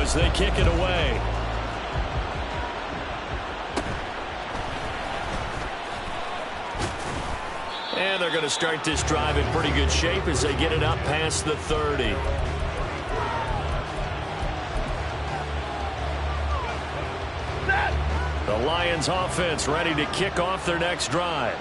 as they kick it away. And they're going to start this drive in pretty good shape as they get it up past the 30. The Lions offense ready to kick off their next drive.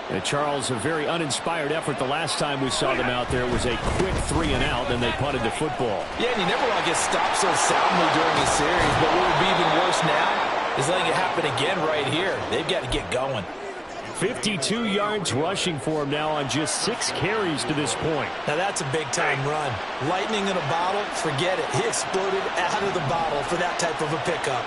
And Charles, a very uninspired effort the last time we saw them out there. It was a quick 3-and-out, then they punted the football. Yeah, and you never want to get stopped so soundly during a series, but what would be even worse now is letting it happen again right here. They've got to get going. 52 yards rushing for him now on just 6 carries to this point. Now that's a big-time run. Lightning in a bottle, forget it. He exploded out of the bottle for that type of a pickup.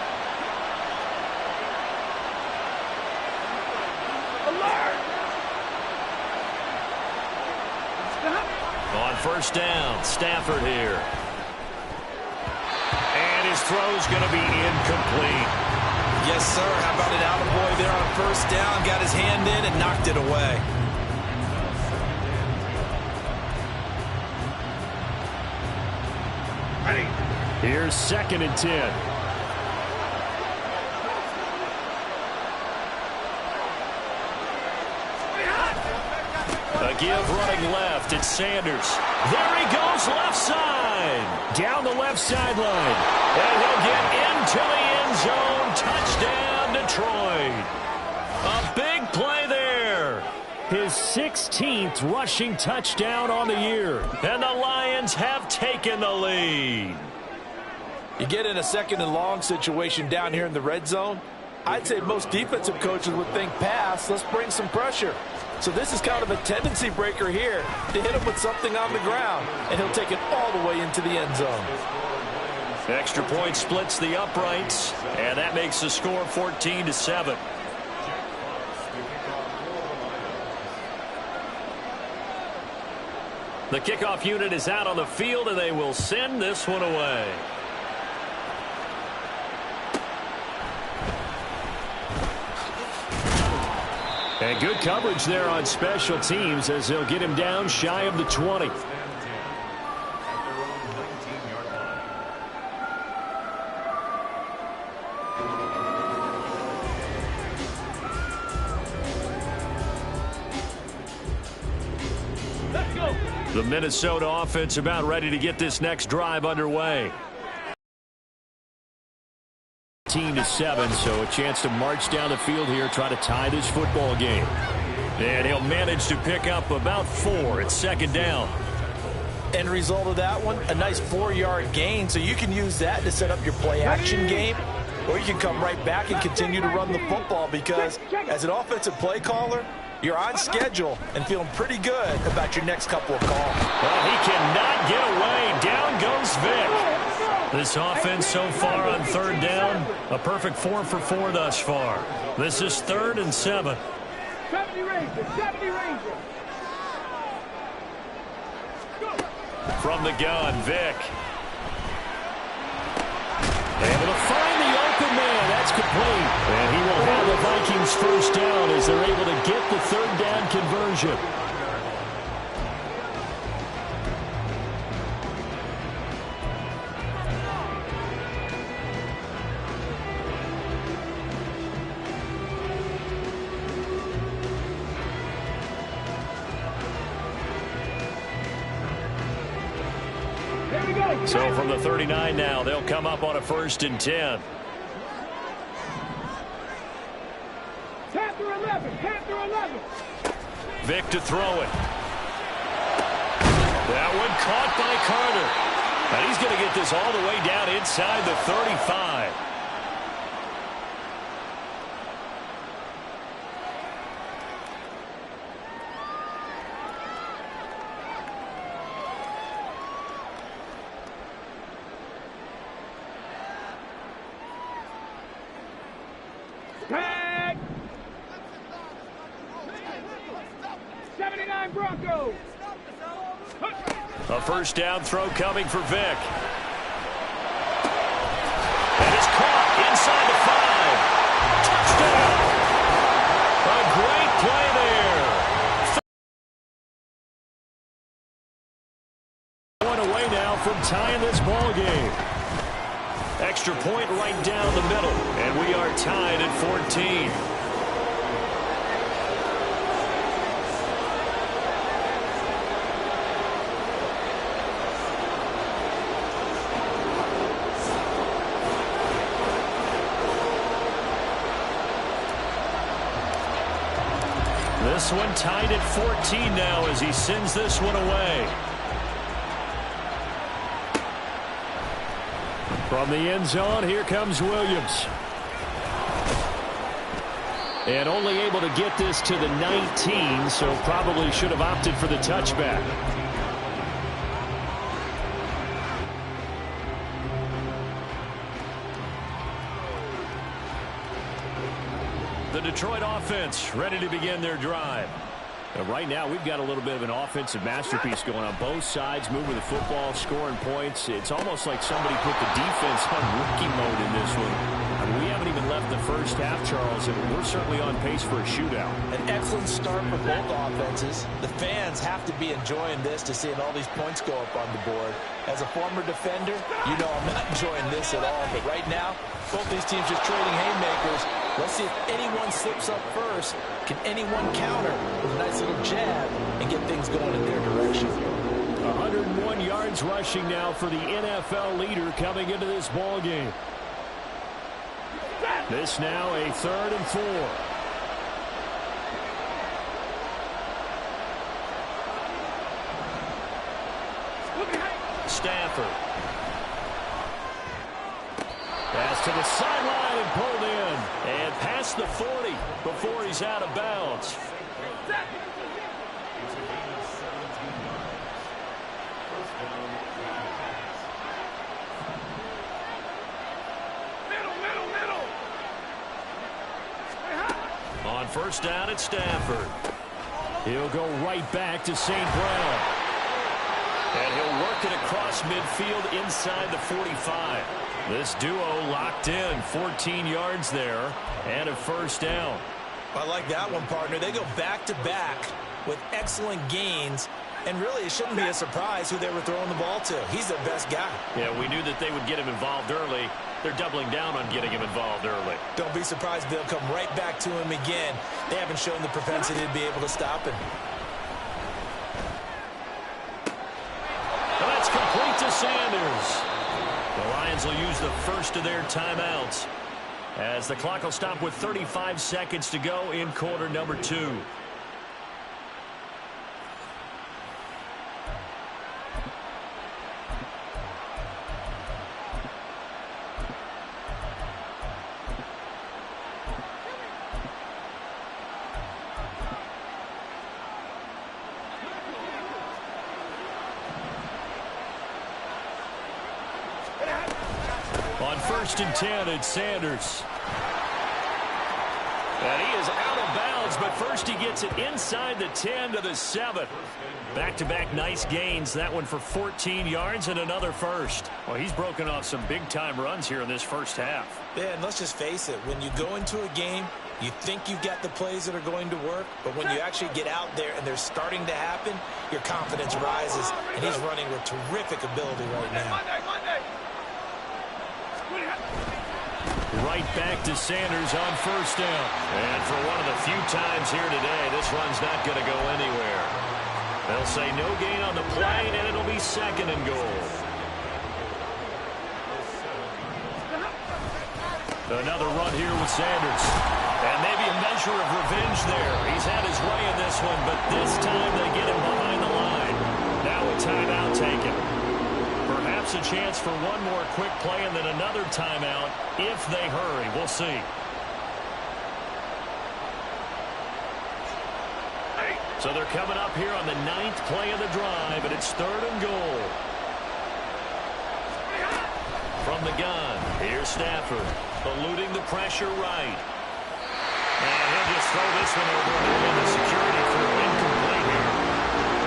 On first down, Stafford here. And his throw's going to be incomplete. Yes, sir. How about an attaboy there on first down? Got his hand in and knocked it away. Here's 2nd and 10. A give running left. It's Sanders. There he goes left side. Down the left sideline. And he'll get into the end zone. Touchdown, Detroit. A big play there. His 16th rushing touchdown on the year. And the Lions have taken the lead. You get in a 2nd and long situation down here in the red zone. I'd say most defensive coaches would think pass. Let's bring some pressure. So this is kind of a tendency breaker here to hit him with something on the ground. And he'll take it all the way into the end zone. Extra point splits the uprights. And that makes the score 14-7. The kickoff unit is out on the field, and they will send this one away. And good coverage there on special teams as they'll get him down shy of the 20. Let's go. The Minnesota offense about ready to get this next drive underway. 14-7, so a chance to march down the field here, try to tie this football game. And he'll manage to pick up about 4 at 2nd down. End result of that one, a nice 4-yard gain, so you can use that to set up your play-action game, or you can come right back and continue to run the football because as an offensive play caller, you're on schedule and feeling pretty good about your next couple of calls. Well, he cannot get away. Down goes Vick. This offense so far on 3rd down, a perfect 4 for 4 thus far. This is 3rd and 7. 70 Rangers, 70 Rangers. From the gun, Vick. Able to find the open man. That's complete. And he will have the Vikings first down as they're able to get the 3rd down conversion. So from the 39 now, they'll come up on a 1st and 10. Panther 11, Panther 11. Vick to throw it. That one caught by Carter. And he's going to get this all the way down inside the 35. Tag! 79 Broncos. A 1st down throw coming for Vick. And it's caught inside the 5. Touchdown. A great play there. One away now from tying this ball game. extra point right down the middle. And we are tied at 14. This one tied at 14 now as he sends this one away. From the end zone, here comes Williams. And only able to get this to the 19, so probably should have opted for the touchback. The Detroit offense ready to begin their drive. Right now, we've got a little bit of an offensive masterpiece going on both sides, moving the football, scoring points. It's almost like somebody put the defense on rookie mode in this one. I mean, we haven't even left the first half, Charles, and we're certainly on pace for a shootout. An excellent start for both offenses. The fans have to be enjoying this to seeing all these points go up on the board. As a former defender, you know I'm not enjoying this at all. But right now, both these teams just trading haymakers. Let's see if anyone slips up first. Can anyone counter with a nice little jab and get things going in their direction? 101 yards rushing now for the NFL leader coming into this ball game. This now a 3rd and 4. Stafford. Pass to the sideline and pulled in. And past the 40 before he's out of bounds. On first down, it's Stafford. He'll go right back to St. Brown. And he'll work it across midfield inside the 45. This duo locked in, 14 yards there, and a first down. I like that one, partner. They go back-to-back with excellent gains, and really it shouldn't be a surprise who they were throwing the ball to. He's their best guy. Yeah, we knew that they would get him involved early. They're doubling down on getting him involved early. Don't be surprised they'll come right back to him again. They haven't shown the propensity to be able to stop him. And that's complete to Sanders. The Lions will use the first of their timeouts as the clock will stop with 35 seconds to go in quarter number 2. On 1st and 10, it's Sanders. And he is out of bounds, but first he gets it inside the 10 to the 7. Back-to-back nice gains. That one for 14 yards and another first. Well, he's broken off some big-time runs here in this first half. Yeah, and let's just face it. When you go into a game, you think you've got the plays that are going to work, but when you actually get out there and they're starting to happen, your confidence rises, and he's running with terrific ability right now. Right back to Sanders on first down. And for one of the few times here today, this run's not going to go anywhere. They'll say no gain on the play, and it'll be 2nd and goal. Another run here with Sanders. And maybe a measure of revenge there. He's had his way in this one, but this time they get him behind the line. Now a timeout taken. Perhaps a chance for one more quick play and then another timeout if they hurry. We'll see. So they're coming up here on the 9th play of the drive, and it's 3rd and goal. From the gun, here's Stafford, eluding the pressure right. And he'll just throw this one over and the security crew incomplete here.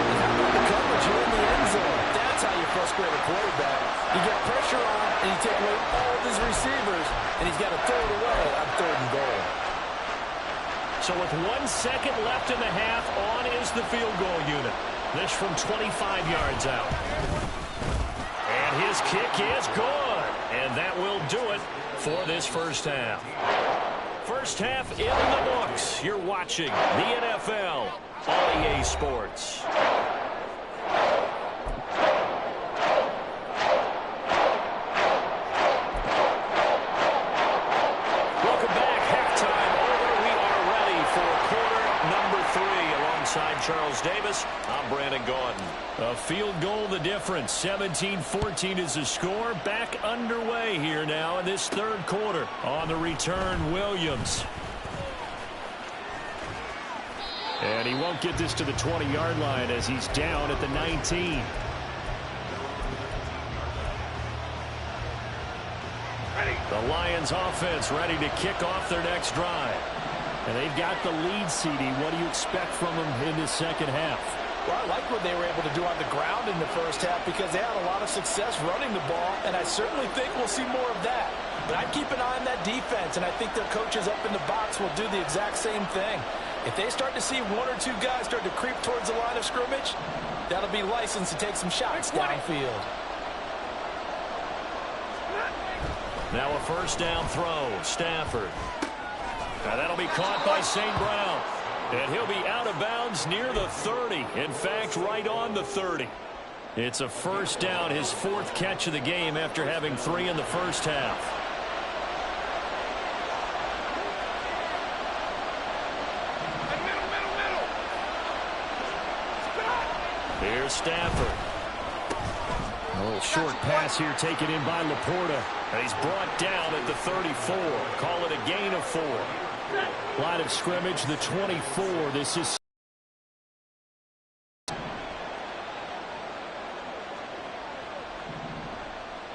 And how about the coverage here in the end zone? That's how you frustrate a quarterback. You get pressure on, and you take away all of his receivers, and he's got to throw it away on 3rd and goal. So with 1 second left in the half, on is the field goal unit. This from 25 yards out. And his kick is good. And that will do it for this first half. First half in the books. You're watching the NFL on EA Sports. Welcome back. Halftime over. We are ready for quarter number 3. Alongside Charles Davis, I'm Brandon Gaudin. A field goal the difference. 17-14 is the score. Back underway here now in this third quarter. On the return, Williams. And he won't get this to the 20-yard line as he's down at the 19. The Lions offense ready to kick off their next drive. And they've got the lead, CD. What do you expect from them in this second half? Well, I like what they were able to do on the ground in the first half because they had a lot of success running the ball, and I certainly think we'll see more of that. But I'd keep an eye on that defense, and I think their coaches up in the box will do the exact same thing. If they start to see one or two guys start to creep towards the line of scrimmage, that'll be licensed to take some shots downfield. Now a first down throw. Stafford. Now that'll be caught by St. Brown. And he'll be out of bounds near the 30. In fact, right on the 30. It's a first down, his 4th catch of the game after having 3 in the first half. Here's Stafford. A little short pass here taken in by Laporta. And he's brought down at the 34. Call it a gain of 4. Line of scrimmage, the 24. This is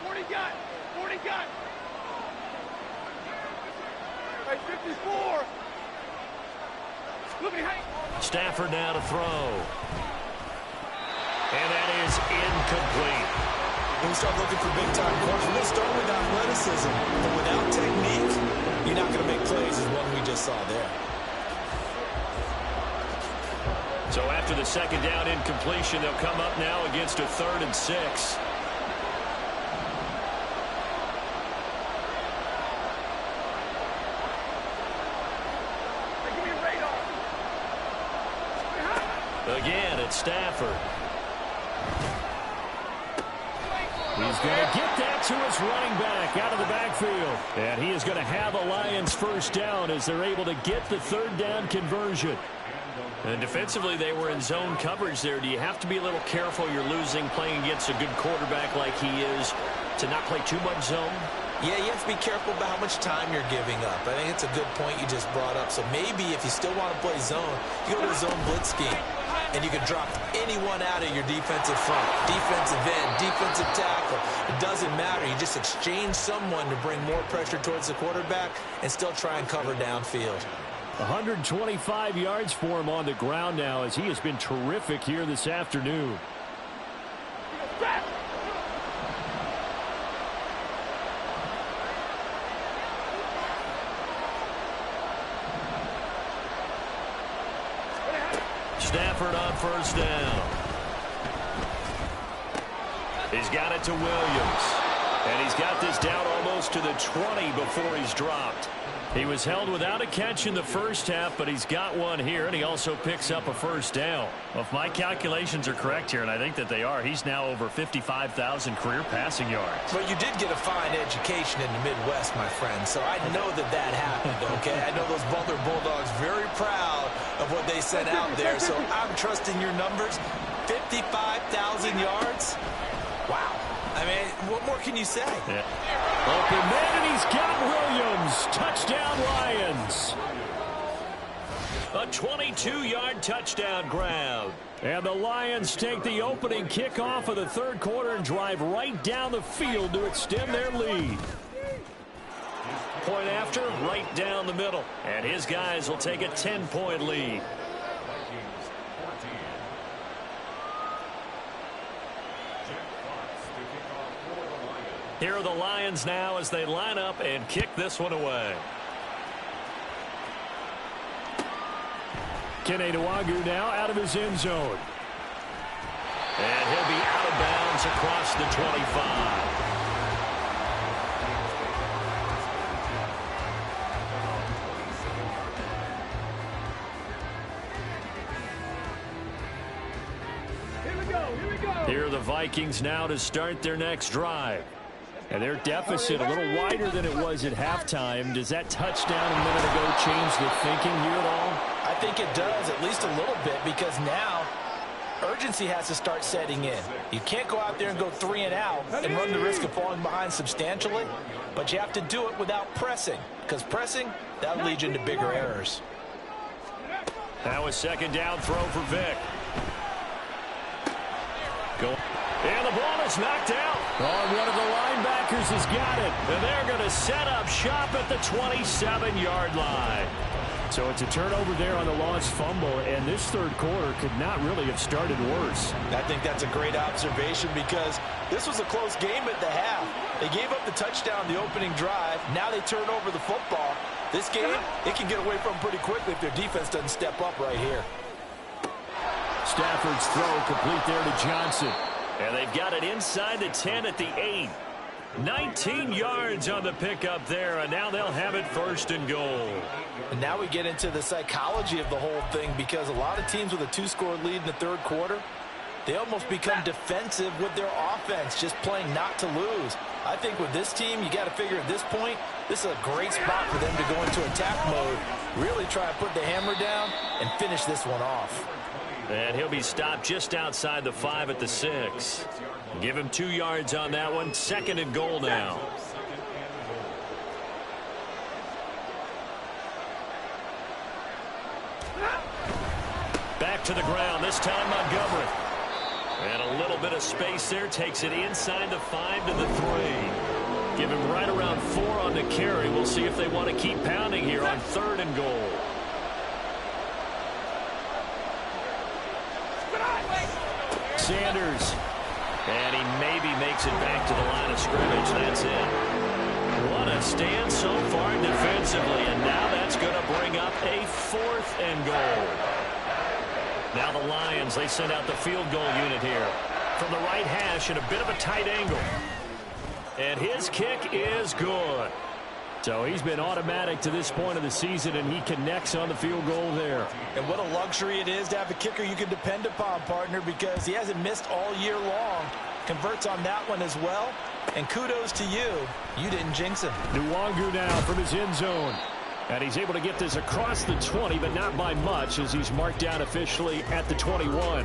40 got. Right, 54. Look at him. Stafford now to throw. And that is incomplete. When we start looking for big-time corners, we'll start with athleticism. But without technique, you're not going to make plays as one we just saw there. So after the second down incompletion, they'll come up now against a 3rd and 6. Again, it's Stafford. He's going to get that to his running back out of the backfield. And he is going to have a Lions first down as they're able to get the 3rd down conversion. And defensively, they were in zone coverage there. Do you have to be a little careful? You're losing playing against a good quarterback like he is to not play too much zone? Yeah, you have to be careful about how much time you're giving up. I think it's a good point you just brought up. So maybe if you still want to play zone, you go to a zone blitz scheme. And you can drop anyone out of your defensive front, defensive end, defensive tackle. It doesn't matter. You just exchange someone to bring more pressure towards the quarterback and still try and cover downfield. 125 yards for him on the ground now as he has been terrific here this afternoon. Stafford on first down. He's got it to Williams. And he's got this down almost to the 20 before he's dropped. He was held without a catch in the first half, but he's got one here, and he also picks up a first down. Well, if my calculations are correct here, and I think that they are, he's now over 55,000 career passing yards. Well, you did get a fine education in the Midwest, my friend, so I know that happened, okay? I know those Butler Bulldogs very proud of what they sent out there, so I'm trusting your numbers. 55,000 yards? Wow. I mean, what more can you say? Yeah. Open man, and he's got Williams. Touchdown, Lions. A 22-yard touchdown grab. And the Lions take the opening kickoff of the third quarter and drive right down the field to extend their lead. Point after, right down the middle. And his guys will take a 10-point lead. Here are the Lions now as they line up and kick this one away. Kene Nwangwu now out of his end zone. And he'll be out of bounds across the 25. Vikings now to start their next drive. And their deficit a little wider than it was at halftime. Does that touchdown a minute ago change the thinking here at all? I think it does, at least a little bit, because now urgency has to start setting in. You can't go out there and go 3 and out and run the risk of falling behind substantially, but you have to do it without pressing, because pressing, that'll lead you into bigger errors. Now a second down throw for Vick. And the ball is knocked out. Oh, one of the linebackers has got it. And they're going to set up shop at the 27-yard line. So it's a turnover there on the lost fumble, and this third quarter could not really have started worse. I think that's a great observation because this was a close game at the half. They gave up the touchdown the opening drive. Now they turn over the football. This game, it can get away from them pretty quickly if their defense doesn't step up right here. Stafford's throw complete there to Johnson. And they've got it inside the 10 at the 8. 19 yards on the pickup there, and now they'll have it first and goal. And now we get into the psychology of the whole thing because a lot of teams with a 2-score lead in the third quarter, they almost become defensive with their offense, just playing not to lose. I think with this team, you got to figure at this point, this is a great spot for them to go into attack mode, really try to put the hammer down and finish this one off. And he'll be stopped just outside the 5 at the 6. Give him 2 yards on that one. Second and goal now. Back to the ground, this time Montgomery. And a little bit of space there, takes it inside the 5 to the 3. Give him right around 4 on the carry. We'll see if they want to keep pounding here on third and goal. Sanders. And he maybe makes it back to the line of scrimmage. That's it. What a stand so far defensively, and now that's going to bring up a 4th and goal. Now the Lions, they send out the field goal unit here. From the right hash in a bit of a tight angle. And his kick is good. So he's been automatic to this point of the season, and he connects on the field goal there. And what a luxury it is to have a kicker you can depend upon, partner, because he hasn't missed all year long. Converts on that one as well. And kudos to you. You didn't jinx him. Nwangu now from his end zone. And he's able to get this across the 20, but not by much as he's marked down officially at the 21.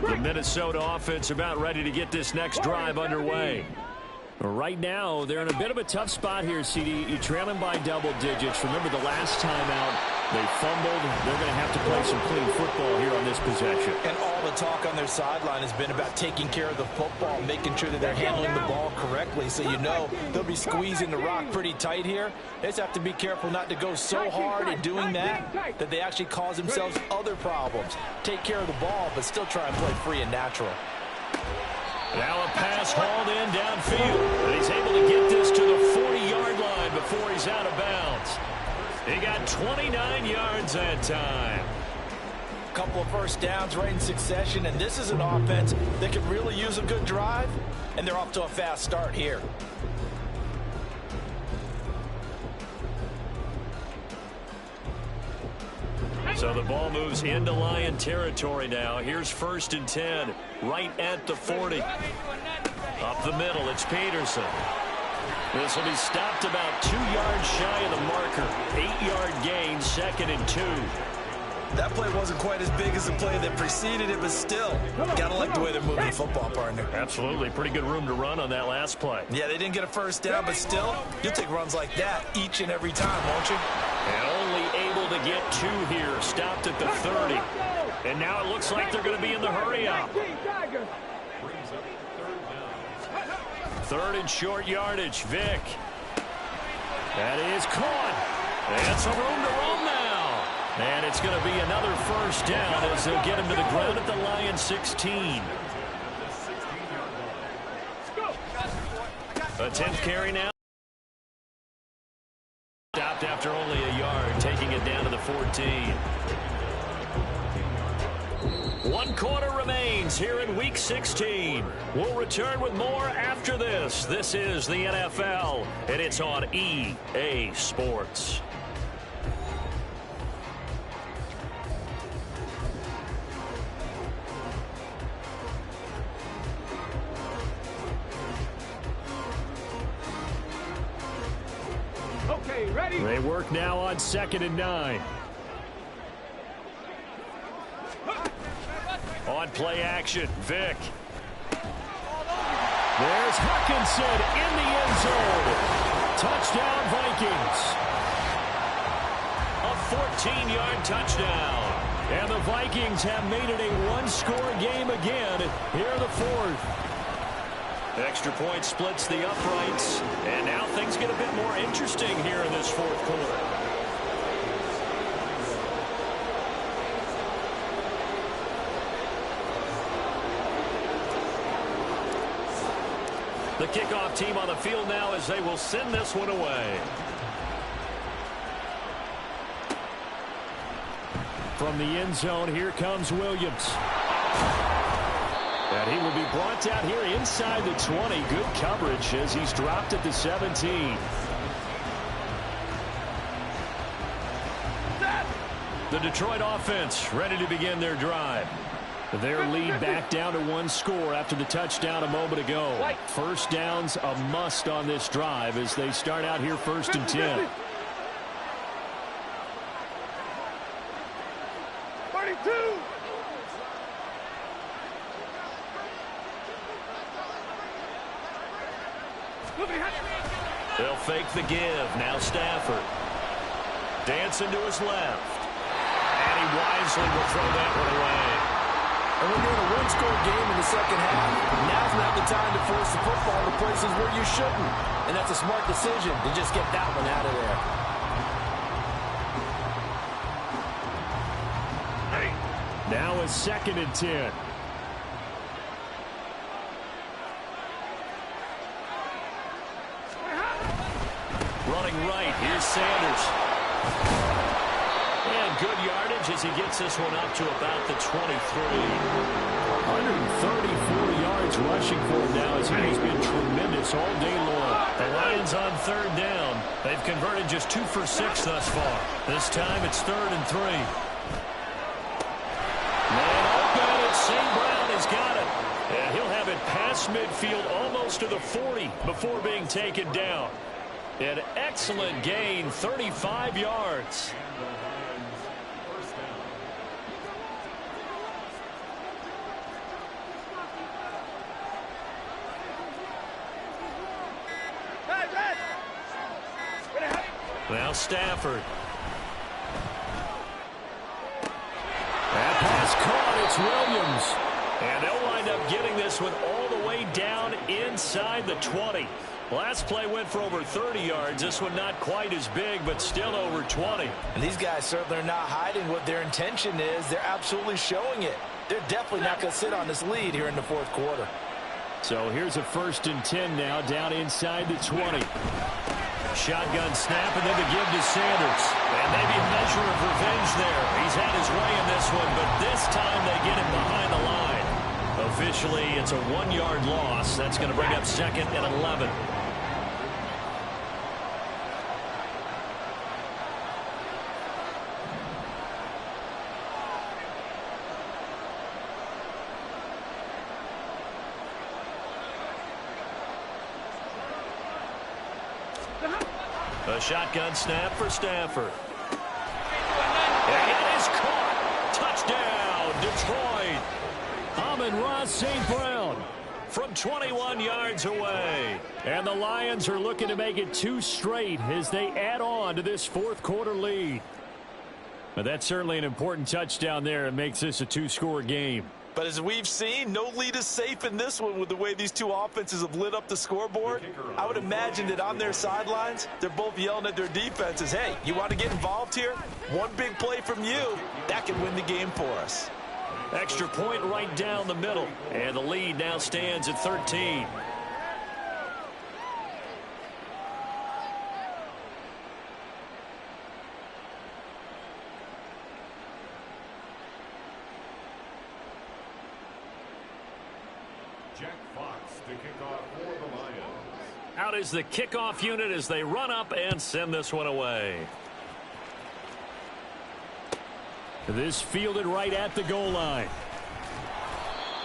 The Minnesota offense about ready to get this next drive underway. Right now, they're in a bit of a tough spot here, CD. You're trailing by double digits. Remember the last time out, they fumbled. They're going to have to play some clean football here on this possession. And all the talk on their sideline has been about taking care of the football, making sure that they're handling the ball correctly. So you know they'll be squeezing the rock pretty tight here. They just have to be careful not to go so hard in doing that that they actually cause themselves other problems. Take care of the ball, but still try and play free and natural. Now a pass hauled in downfield. And he's able to get this to the 40-yard line before he's out of bounds. He got 29 yards that time. Couple of first downs right in succession, and this is an offense that could really use a good drive, and they're off to a fast start here. So the ball moves into Lion territory now. Here's 1st and 10, right at the 40. Up the middle, it's Peterson. This will be stopped about 2 yards shy of the marker. 8-yard gain, 2nd and 2. That play wasn't quite as big as the play that preceded it, but still, gotta like the way they're moving the football, partner. Absolutely. Pretty good room to run on that last play. Yeah, they didn't get a first down, but still, you'll take runs like that each and every time, won't you? And only able to get 2 here. Stopped at the 30. And now it looks like they're going to be in the hurry up. 3rd and short yardage. Vick. That is caught. And some room to roam now. And it's going to be another first down as they'll get him to the ground at the Lions 16. A 10th carry now. Stopped after only a yard, taking it down to the 14. 1 quarter remains here in Week 16. We'll return with more after this. This is the NFL, and it's on EA Sports. They work now on 2nd and 9. On play action, Vick. There's Hutchinson in the end zone. Touchdown, Vikings. A 14-yard touchdown. And the Vikings have made it a one-score game again here in the fourth. Extra point splits the uprights. And now things get a bit more interesting here in this fourth quarter. The kickoff team on the field now as they will send this one away. From the end zone, here comes Williams. And he will be brought down here inside the 20. Good coverage as he's dropped at the 17. The Detroit offense ready to begin their drive. Their lead back down to one score after the touchdown a moment ago. First down's a must on this drive as they start out here 1st and 10. 32. They'll fake the give. Now Stafford. Dancing to his left. And he wisely will throw that one away. And when you're in a one-score game in the second half, now's not the time to force the football to places where you shouldn't. And that's a smart decision to just get that one out of there. Now a 2nd and 10. Running right, here's Sanders. And good yardage as he gets this one up to about the 23. 134 yards rushing for him now as he's been tremendous all day long. The Lions on 3rd down. They've converted just 2 for 6 thus far. This time it's 3rd and 3. Man open, and St. Brown has got it. And he'll have it past midfield almost to the 40 before being taken down. An excellent gain, 35 yards. Now Stafford. That pass caught. It's Williams. And they'll wind up getting this one all the way down inside the 20. Last play went for over 30 yards. This one not quite as big, but still over 20. And these guys certainly are not hiding what their intention is. They're absolutely showing it. They're definitely not going to sit on this lead here in the fourth quarter. So here's a 1st and 10 now down inside the 20. Shotgun snap and then the give to Sanders. And maybe a measure of revenge there. He's had his way in this one, but this time they get him behind the line. Officially, it's a 1-yard loss. That's going to bring up 2nd and 11. A shotgun snap for Stafford. And it is caught. Touchdown, Detroit. Amon-Ra St. Brown from 21 yards away. And the Lions are looking to make it 2 straight as they add on to this fourth quarter lead. But that's certainly an important touchdown there. It makes this a 2-score game. But as we've seen, no lead is safe in this one with the way these two offenses have lit up the scoreboard. I would imagine that on their sidelines, they're both yelling at their defenses, hey, you want to get involved here? One big play from you, that can win the game for us. Extra point right down the middle. And the lead now stands at 13. Jack Fox to kick off for the Lions. Out is the kickoff unit as they run up and send this one away. This fielded right at the goal line.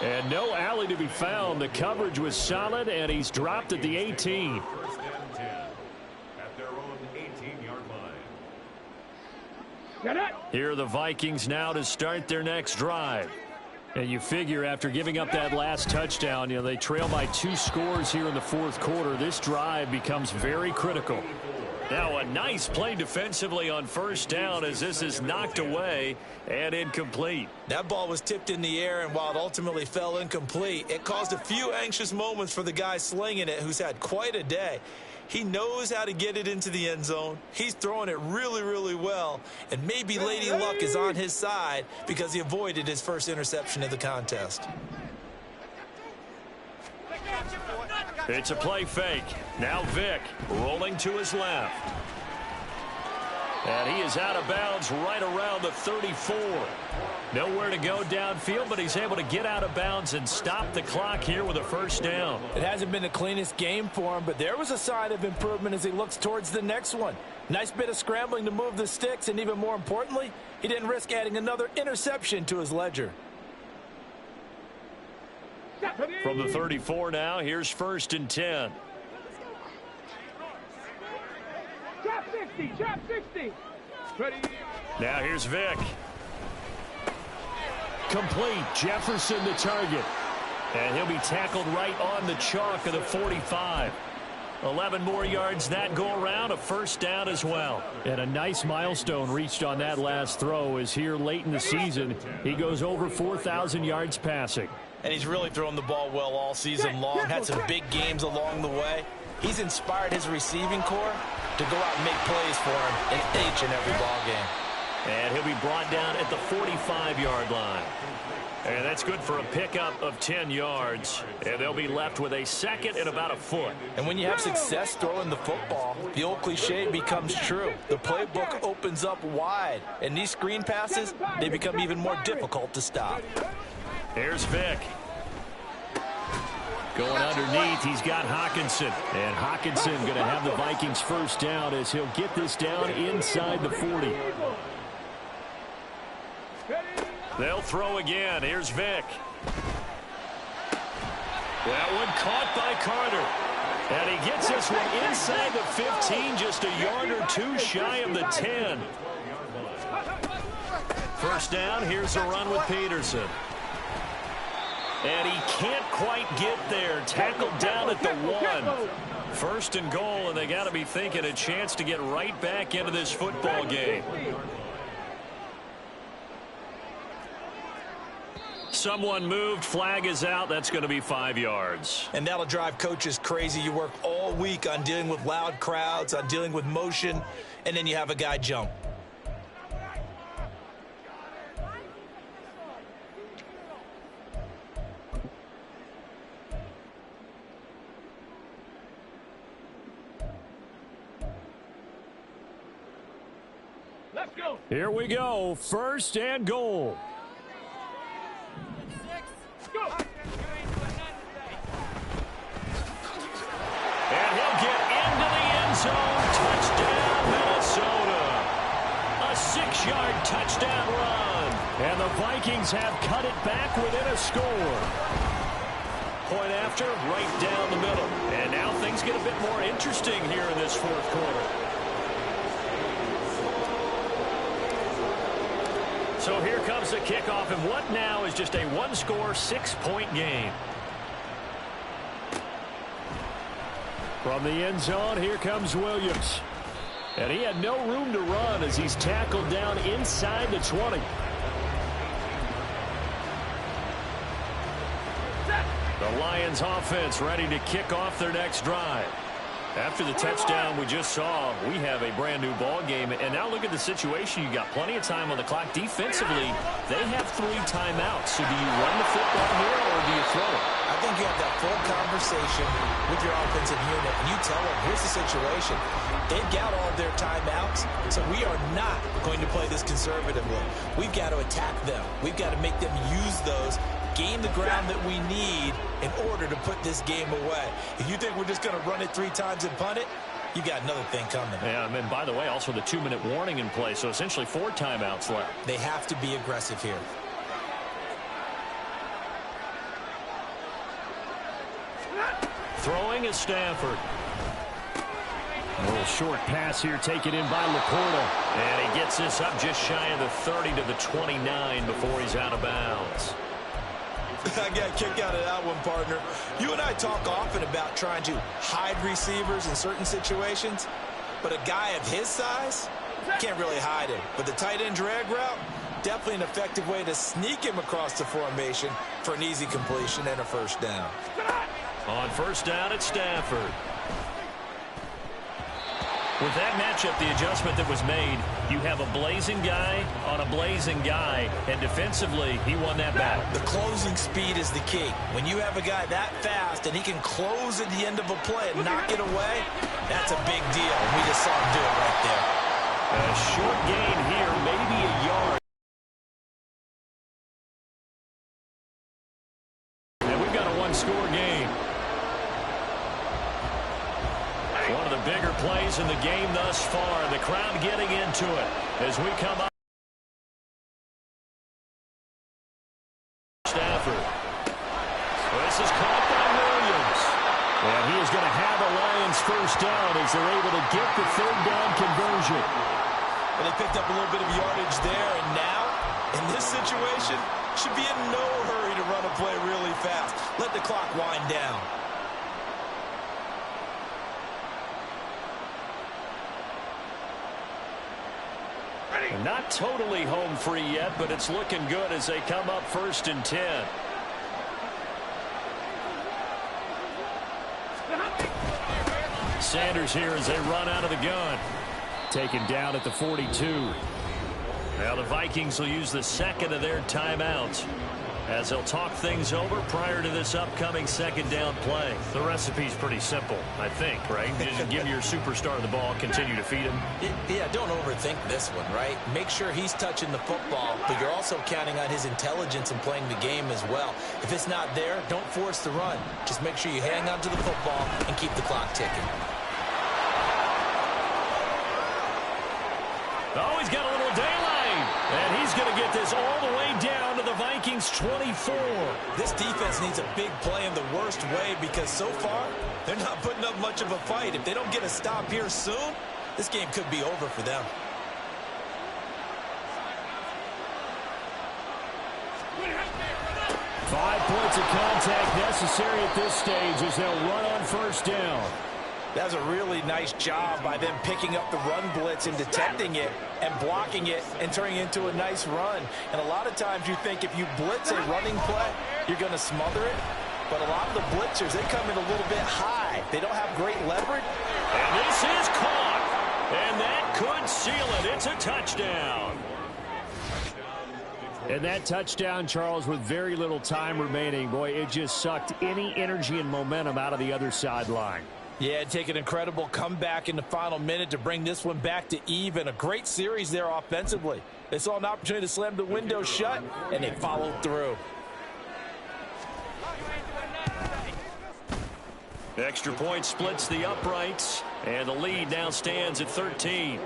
And no alley to be found. The coverage was solid, and he's dropped at the 18. First and 10 at their own 18-yard line. Here are the Vikings now to start their next drive. And you figure after giving up that last touchdown, they trail by 2 scores here in the fourth quarter. This drive becomes very critical. Now a nice play defensively on first down as this is knocked away and incomplete. That ball was tipped in the air, and while it ultimately fell incomplete, it caused a few anxious moments for the guy slinging it, who's had quite a day. He knows how to get it into the end zone. He's throwing it really, really well. And maybe Lady Luck is on his side because he avoided his first interception of the contest. It's a play fake. Now Vick rolling to his left. And he is out of bounds right around the 34. Nowhere to go downfield, but he's able to get out of bounds and stop the clock here with a first down. It hasn't been the cleanest game for him, but there was a sign of improvement as he looks towards the next one. Nice bit of scrambling to move the sticks, and even more importantly, he didn't risk adding another interception to his ledger. From the 34 now, here's 1st and 10. Drop 60, drop 60. Ready. Now here's Vick. Complete. Jefferson the target. And he'll be tackled right on the chalk of the 45. 11 more yards that go around, a first down as well. And a nice milestone reached on that last throw as here late in the season, he goes over 4,000 yards passing. And he's really thrown the ball well all season long, had some big games along the way. He's inspired his receiving corps to go out and make plays for him in each and every ball game. And he'll be brought down at the 45-yard line. And that's good for a pickup of 10 yards. And they'll be left with a second and about a foot. And when you have success throwing the football, the old cliche becomes true. The playbook opens up wide. And these screen passes, they become even more difficult to stop. Here's Vick. Going underneath, he's got Hockenson. And Hockenson going to have the Vikings first down as he'll get this down inside the 40. They'll throw again. Here's Vick. That one caught by Carter. And he gets this one inside the 15, just a yard or two shy of the 10. First down, here's a run with Peterson. And he can't quite get there. Tackled down at the 1. First and goal, and they got to be thinking a chance to get right back into this football game. Someone moved. Flag is out. That's going to be 5 yards. And that'll drive coaches crazy. You work all week on dealing with loud crowds, on dealing with motion, and then you have a guy jump. Let's go. Here we go. First and goal. Go. And he'll get into the end zone. Touchdown, Minnesota. A 6-yard touchdown run. And the Vikings have cut it back within a score. Point after, right down the middle. And now things get a bit more interesting here in this fourth quarter. So here comes the kickoff, and what now is just a one-score, 6-point game. From the end zone, here comes Williams. And he had no room to run as he's tackled down inside the 20. The Lions offense ready to kick off their next drive. After the touchdown we just saw, we have a brand new ball game. And now look at the situation. You got plenty of time on the clock. Defensively, they have 3 timeouts. So do you run the football here or do you throw it? I think you have that full conversation with your offensive unit, and you tell them, here's the situation. They've got all their timeouts, so we are not going to play this conservatively. We've got to attack them. We've got to make them use those, gain the ground that we need in order to put this game away. If you think we're just going to run it 3 times and punt it, you got another thing coming. Yeah, and by the way, also the 2-minute warning in play, so essentially 4 timeouts left. They have to be aggressive here. Throwing is Stafford. A little short pass here taken in by Laporta. And he gets this up just shy of the 30 to the 29 before he's out of bounds. I got a kick out of that one, partner. You and I talk often about trying to hide receivers in certain situations, but a guy of his size can't really hide him. But the tight end drag route, definitely an effective way to sneak him across the formation for an easy completion and a first down. On first down, it's Stafford. With that matchup, the adjustment that was made, you have a blazing guy on a blazing guy, and defensively, he won that battle. The closing speed is the key. When you have a guy that fast and he can close at the end of a play and knock it away, that's a big deal. We just saw him do it right there. A short gain here, maybe a yard. And we've got a one-score game. One of the bigger plays in the game thus far. The crowd getting into it as we come up. Stafford. Well, this is caught by Williams. And he is going to have the Lions first down as they're able to get the third down conversion. Well, they picked up a little bit of yardage there, and now, in this situation, should be in no hurry to run a play really fast. Let the clock wind down. Not totally home free yet, but it's looking good as they come up 1st and 10. Sanders here as they run out of the gun. Taken down at the 42. Now the Vikings will use the second of their timeouts as they'll talk things over prior to this upcoming second down play. The recipe's pretty simple, I think, right? You just give your superstar the ball, continue to feed him. Yeah, don't overthink this one, right? Make sure he's touching the football, but you're also counting on his intelligence in playing the game as well. If it's not there, don't force the run. Just make sure you hang on to the football and keep the clock ticking. Oh, he's got a little daylight. And he's going to get this all the way down to the Vikings 24. This defense needs a big play in the worst way because so far, they're not putting up much of a fight. If they don't get a stop here soon, this game could be over for them. Five points of contact necessary at this stage as they'll run on first down. That was a really nice job by them picking up the run blitz and detecting it and blocking it and turning it into a nice run. And a lot of times you think if you blitz a running play, you're going to smother it. But a lot of the blitzers, they come in a little bit high. They don't have great leverage. And this is caught. And that could seal it. It's a touchdown. And that touchdown, Charles, with very little time remaining. Boy, it just sucked any energy and momentum out of the other sideline. Yeah, take an incredible comeback in the final minute to bring this one back to even. A great series there offensively. They saw an opportunity to slam the window shut, and they followed through. Extra point splits the uprights, and the lead now stands at 13.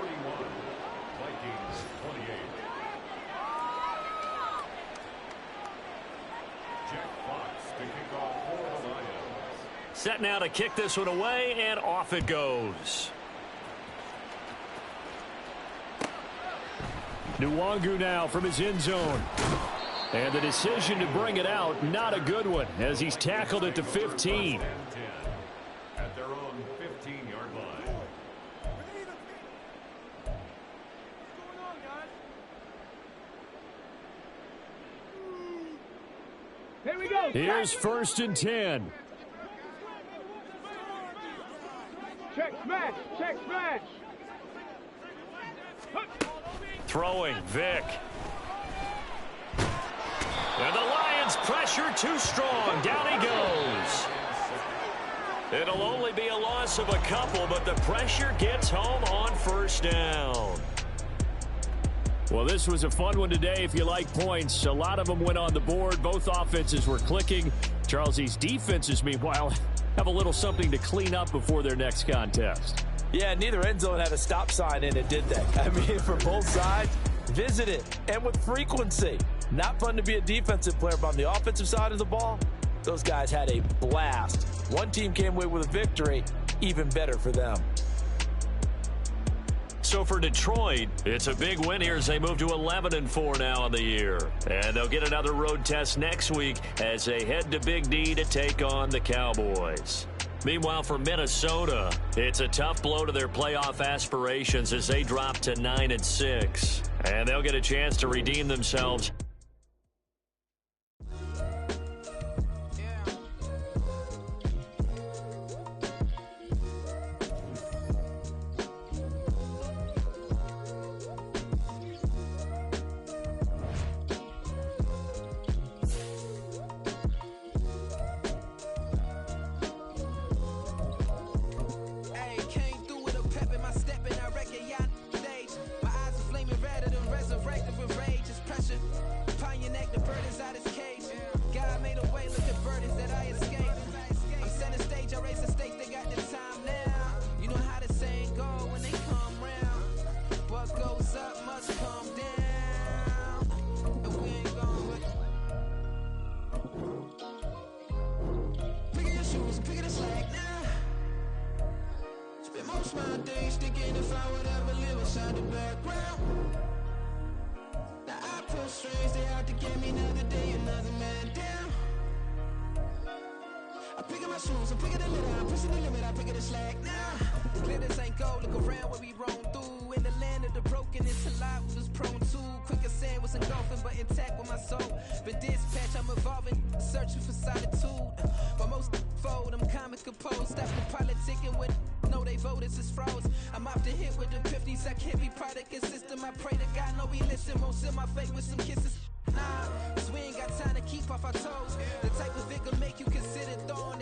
Set now to kick this one away, and off it goes. Nwangu now from his end zone. And the decision to bring it out, not a good one, as he's tackled at the 15. At their own 15-yard line. Here we go. Here's 1st and 10. Check smash. Check smash. Throwing, Vick. And the Lions pressure too strong. Down he goes. It'll only be a loss of a couple, but the pressure gets home on first down. Well, this was a fun one today if you like points. A lot of them went on the board. Both offenses were clicking. Charles, these defenses, meanwhile, have a little something to clean up before their next contest. Yeah, neither end zone had a stop sign in it, did they? I mean, for both sides, visit it, and with frequency. Not fun to be a defensive player, but on the offensive side of the ball, those guys had a blast. One team came away with a victory, even better for them. so for Detroit, it's a big win here as they move to 11-4 now on the year. And they'll get another road test next week as they head to Big D to take on the Cowboys. Meanwhile, for Minnesota, it's a tough blow to their playoff aspirations as they drop to 9-6. And they'll get a chance to redeem themselves. Nah, 'cause we ain't got time to keep off our toes. The type of vigor make you consider throwing